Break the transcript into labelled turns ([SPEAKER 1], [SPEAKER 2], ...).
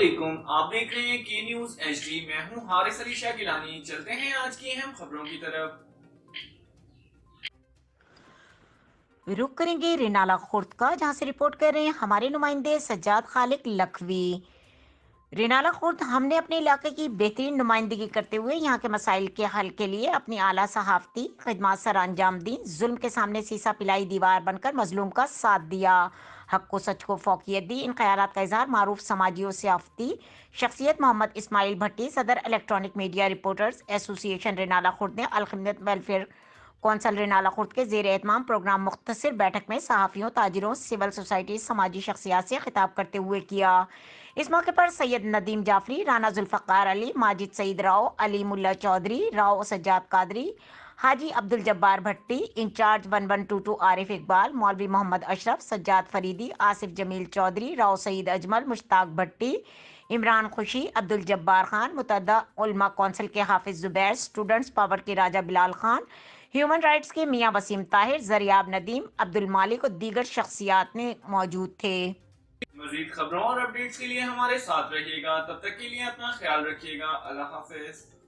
[SPEAKER 1] علیکم، آپ دیکھ رہے ہیں کی نیوز ایچ ڈی۔ میں ہوں حارث علی شاہ گیلانی۔ چلتے ہیں آج کی اہم خبروں کی طرف۔
[SPEAKER 2] رخ کریں گے رینالہ خورد کا، جہاں سے رپورٹ کر رہے ہیں ہمارے نمائندے سجاد خالق لکھوی۔ رینالہ خورد ہم نے اپنے علاقے کی بہترین نمائندگی کرتے ہوئے یہاں کے مسائل کے حل کے لیے اپنی اعلیٰ صحافتی خدمات سر انجام دیں، ظلم کے سامنے سیسا پلائی دیوار بن کر مظلوم کا ساتھ دیا، حق کو سچ کو فوقیت دی۔ ان خیالات کا اظہار معروف سماجی و صحافتی شخصیت محمد اسماعیل بھٹی، صدر الیکٹرانک میڈیا رپورٹرز ایسوسی ایشن رینالہ خورد نے الخدمت ویلفیئر کونسل رینالہ خورد کے زیر اہتمام پروگرام مختصر بیٹھک میں صحافیوں، تاجروں، سول سوسائٹی، سماجی شخصیات سے خطاب کرتے ہوئے کیا۔ اس موقع پر سید ندیم جعفری، رانا ذوالفقار علی، ماجد سعید راؤ، علی ملا چودھری، راؤ سجاد قادری، حاجی عبدالجبار بھٹی، انچارج 1122 عارف اقبال، مولوی محمد اشرف، سجاد فریدی، آصف جمیل چودھری، راؤ سعید اجمل، مشتاق بھٹی، عمران خوشی، عبدالجبار خان، متحدہ علماء کونسل کے حافظ زبیر، اسٹوڈنٹس پاور کے راجہ بلال خان، ہیومن رائٹس کے میاں وسیم طاہر، زریاب ندیم، عبد المالک اور دیگر شخصیات نے موجود تھے۔
[SPEAKER 1] مزید خبروں اور اپڈیٹس کے لیے ہمارے ساتھ رہیے گا۔ تب تک کے لیے اپنا خیال رکھیے گا۔ اللہ حافظ۔